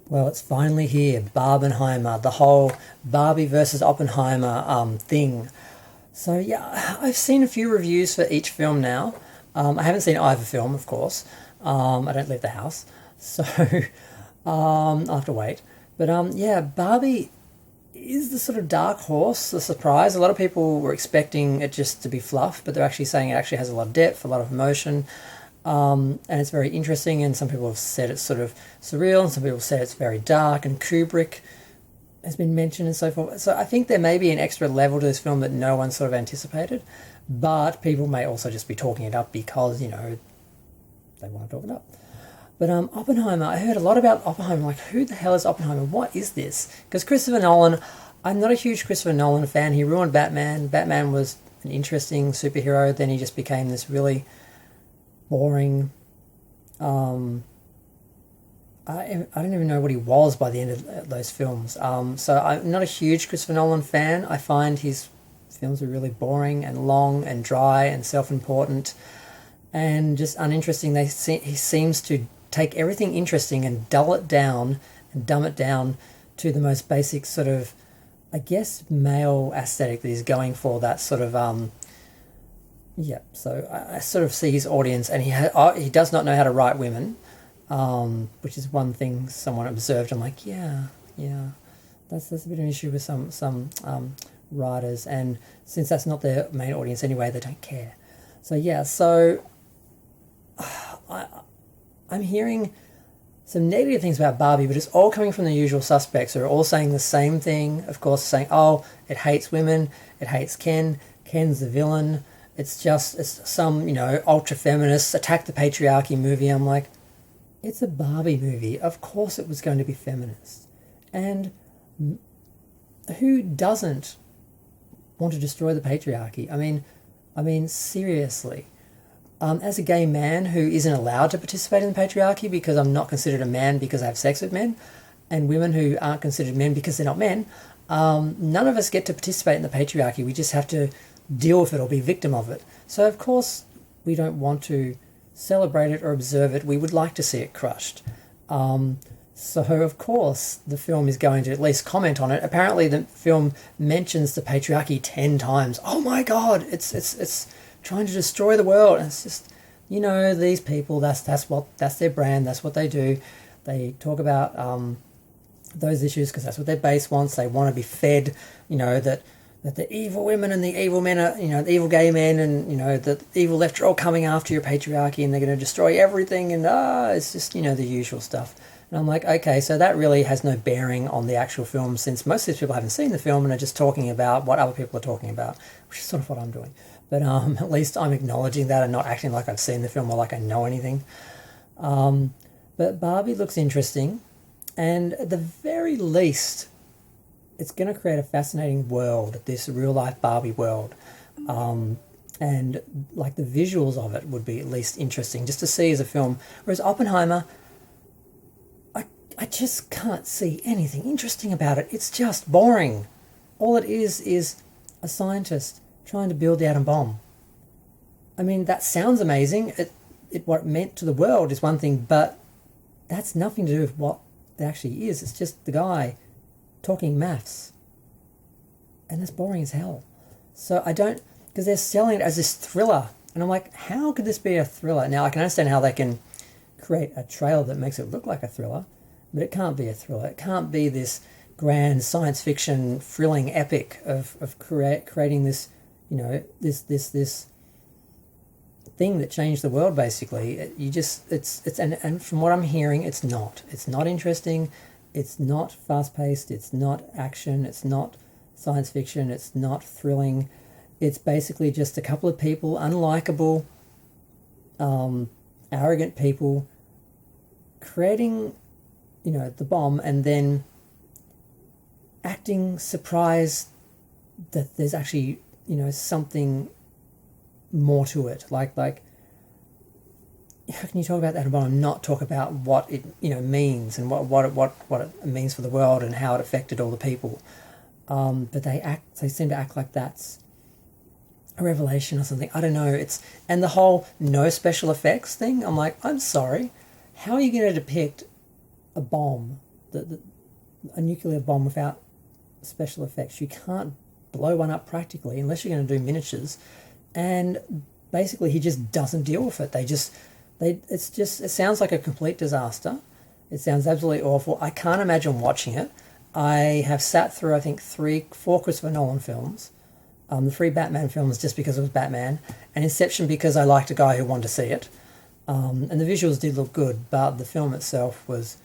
Well, it's finally here, Barbenheimer, the whole Barbie versus Oppenheimer thing. So yeah, I've seen a few reviews for each film now. I haven't seen either film, of course. I don't leave the house, so I'll have to wait. But yeah, Barbie is the sort of dark horse, the surprise. A lot of people were expecting it just to be fluff, but they're actually saying it actually has a lot of depth, a lot of emotion. And it's very interesting, and some people have said it's sort of surreal, and some people say it's very dark, and Kubrick has been mentioned and so forth. So I think there may be an extra level to this film that no one sort of anticipated, but people may also just be talking it up because, they want to talk it up. But Oppenheimer, I heard a lot about Oppenheimer. Like, who the hell is Oppenheimer? What is this? Because Christopher Nolan, I'm not a huge Christopher Nolan fan. He ruined Batman. Batman was an interesting superhero. Then he just became this really boring. I don't even know what he was by the end of those films. So I'm not a huge Christopher Nolan fan. I find his films are really boring and long and dry and self-important and just uninteresting. He seems to take everything interesting and dull it down and dumb it down to the most basic sort of, I guess, male aesthetic that he's going for. That sort of yeah. So I sort of see his audience, and he does not know how to write women, which is one thing someone observed. I'm like, yeah, that's a bit of an issue with some writers, and since that's not their main audience anyway, they don't care. So yeah, I'm hearing some negative things about Barbie, but it's all coming from the usual suspects who are all saying the same thing. Of course, saying, oh, it hates women, it hates Ken, Ken's the villain. It's some, ultra feminist attack the patriarchy movie. I'm like, it's a Barbie movie. Of course it was going to be feminist. And who doesn't want to destroy the patriarchy? I mean, seriously. As a gay man who isn't allowed to participate in the patriarchy because I'm not considered a man because I have sex with men, and women who aren't considered men because they're not men, none of us get to participate in the patriarchy. We just have to deal with it or be victim of it. So of course we don't want to celebrate it or observe it. We would like to see it crushed. So of course the film is going to at least comment on it. Apparently the film mentions the patriarchy 10 times. Oh my god, it's trying to destroy the world. And it's just, these people, that's their brand, that's what they do. They talk about those issues because that's what their base wants. They want to be fed, that the evil women and the evil men are, the evil gay men and, the evil left are all coming after your patriarchy and they're going to destroy everything and, it's just, the usual stuff. And I'm like, okay, so that really has no bearing on the actual film since most of these people haven't seen the film and are just talking about what other people are talking about, which is sort of what I'm doing. But at least I'm acknowledging that and not acting like I've seen the film or like I know anything. But Barbie looks interesting, and at the very least, it's going to create a fascinating world, this real-life Barbie world. And like the visuals of it would be at least interesting just to see as a film. Whereas Oppenheimer, I just can't see anything interesting about it. It's just boring. All it is a scientist trying to build the atom bomb. I mean, that sounds amazing. What it meant to the world is one thing, but that's nothing to do with what it actually is. It's just the guy talking maths. And that's boring as hell. So because they're selling it as this thriller. And I'm like, how could this be a thriller? Now, I can understand how they can create a trailer that makes it look like a thriller, but it can't be a thriller. It can't be this grand science fiction thrilling epic of creating this, this thing that changed the world. Basically, and from what I'm hearing, it's not interesting. It's not fast paced. It's not action. It's not science fiction. It's not thrilling. It's basically just a couple of people, unlikable, arrogant people, creating, the bomb, and then acting surprised that there's actually, something more to it. Like, how can you talk about that bomb and not talk about what it, means and what it means for the world and how it affected all the people? But they seem to act like that's a revelation or something. I don't know. And the whole no special effects thing. I'm like, I'm sorry. How are you going to depict a bomb a nuclear bomb without special effects. You can't blow one up practically unless you're going to do miniatures. And basically he just doesn't deal with it. It sounds like a complete disaster. It sounds absolutely awful. I can't imagine watching it. I have sat through, I think, 4 Christopher Nolan films, the 3 Batman films just because it was Batman, and Inception because I liked a guy who wanted to see it. And the visuals did look good, but the film itself was...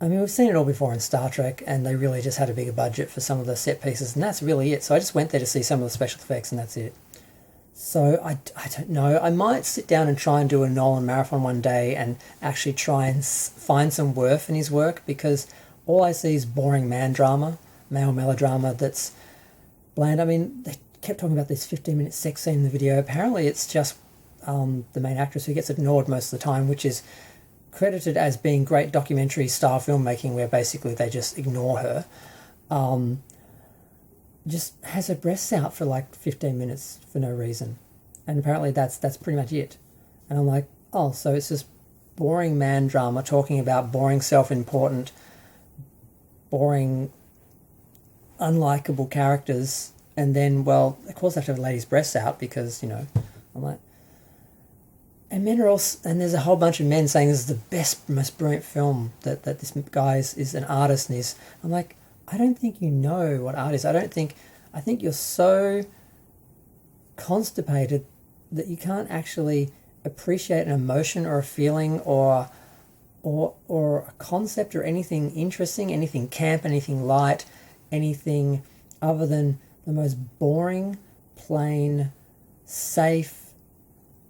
I mean, we've seen it all before in Star Trek, and they really just had a bigger budget for some of the set pieces, and that's really it. So I just went there to see some of the special effects, and that's it. So I don't know. I might sit down and try and do a Nolan marathon one day and actually try and find some worth in his work, because all I see is boring male melodrama that's bland. I mean, they kept talking about this 15-minute sex scene in the video. Apparently it's just the main actress who gets ignored most of the time, which is credited as being great documentary style filmmaking, where basically they just ignore her. Just has her breasts out for like 15 minutes for no reason. And apparently that's pretty much it. And I'm like, oh, so it's just boring man drama talking about boring self-important, boring, unlikable characters. And then, well, of course I have to have a lady's breasts out because, I'm like... And men are also... And there's a whole bunch of men saying this is the best, most brilliant film, that this guy is an artist and I'm like... I don't think you know what art is. I think you're so constipated that you can't actually appreciate an emotion or a feeling or a concept or anything interesting, anything camp, anything light, anything other than the most boring, plain, safe,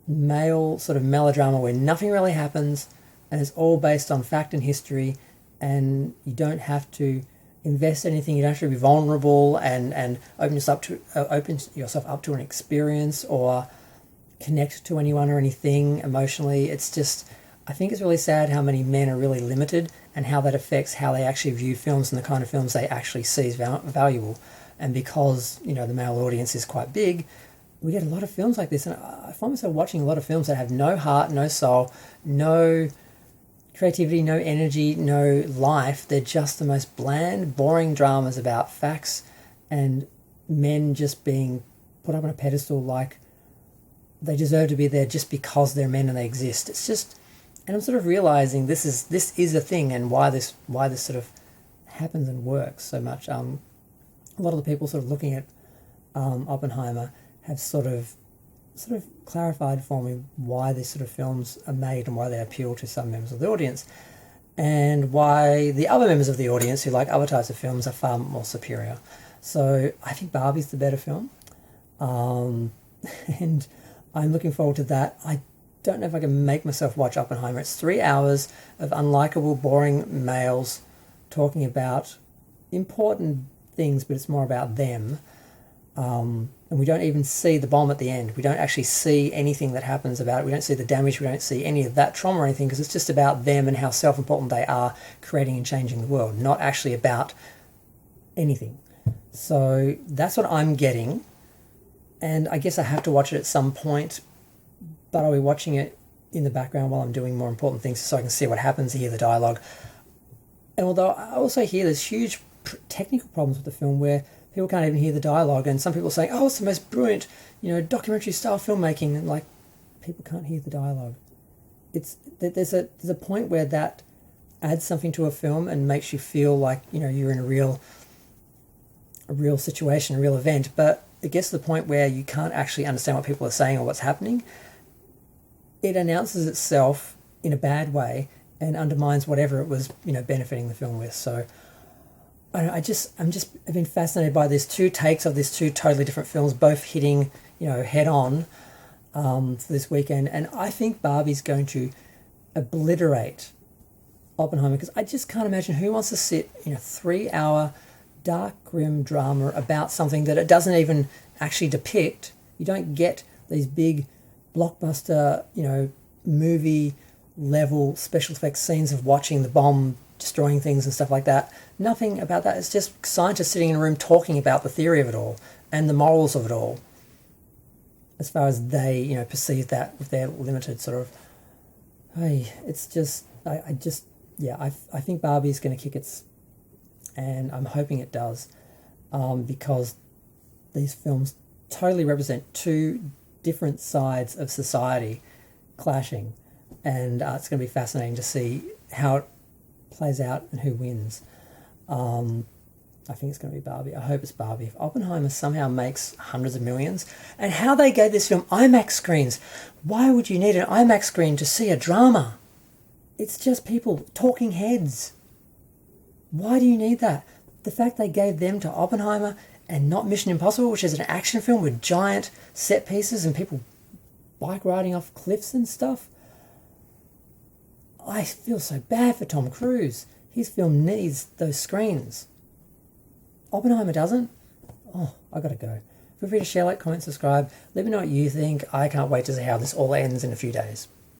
male sort of melodrama where nothing really happens and it's all based on fact and history, and you don't have to invest anything. You don't have to be vulnerable and open yourself up to an experience or connect to anyone or anything emotionally. It's just, I think it's really sad how many men are really limited and how that affects how they actually view films and the kind of films they actually see as valuable. And because, the male audience is quite big, we get a lot of films like this. And I find myself watching a lot of films that have no heart, no soul, no creativity, no energy, no life. They're just the most bland, boring dramas about facts and men just being put up on a pedestal like they deserve to be there just because they're men and they exist. It's just, and I'm sort of realizing this is a thing, and why this sort of happens and works so much. A lot of the people sort of looking at Oppenheimer have sort of clarified for me why these sort of films are made and why they appeal to some members of the audience, and why the other members of the audience who like other types of films are far more superior. So I think Barbie's the better film, and I'm looking forward to that. I don't know if I can make myself watch Oppenheimer. It's 3 hours of unlikable, boring males talking about important things, but it's more about them. And we don't even see the bomb at the end. We don't actually see anything that happens about it. We don't see the damage. We don't see any of that trauma or anything, because it's just about them and how self-important they are creating and changing the world, not actually about anything. So that's what I'm getting. And I guess I have to watch it at some point, but I'll be watching it in the background while I'm doing more important things so I can see what happens, hear the dialogue. And although I also hear there's huge technical problems with the film where people can't even hear the dialogue, and some people are saying, oh, it's the most brilliant, documentary style filmmaking, and like, people can't hear the dialogue. There's a point where that adds something to a film and makes you feel like, you're in a real situation, a real event, but it gets to the point where you can't actually understand what people are saying or what's happening. It announces itself in a bad way and undermines whatever it was, benefiting the film with. So I've been fascinated by these 2 takes of these 2 totally different films, both hitting, head on for this weekend. And I think Barbie's going to obliterate Oppenheimer, because I just can't imagine who wants to sit in a 3-hour dark, grim drama about something that it doesn't even actually depict. You don't get these big blockbuster, movie level special effects scenes of watching the bomb destroying things and stuff like that. Nothing about that. It's just scientists sitting in a room talking about the theory of it all and the morals of it all, as far as they, perceive that with their limited sort of, hey, it's just, yeah, I think Barbie's going to kick its, and I'm hoping it does, because these films totally represent two different sides of society clashing, and it's going to be fascinating to see how it plays out and who wins. I think it's going to be Barbie. I hope it's Barbie. If Oppenheimer somehow makes hundreds of millions, and how they gave this film IMAX screens. Why would you need an IMAX screen to see a drama? It's just people, talking heads. Why do you need that? The fact they gave them to Oppenheimer and not Mission Impossible, which is an action film with giant set pieces and people bike riding off cliffs and stuff. I feel so bad for Tom Cruise. His film needs those screens. Oppenheimer doesn't. Oh, I gotta go. Feel free to share, like, comment, subscribe. Let me know what you think. I can't wait to see how this all ends in a few days.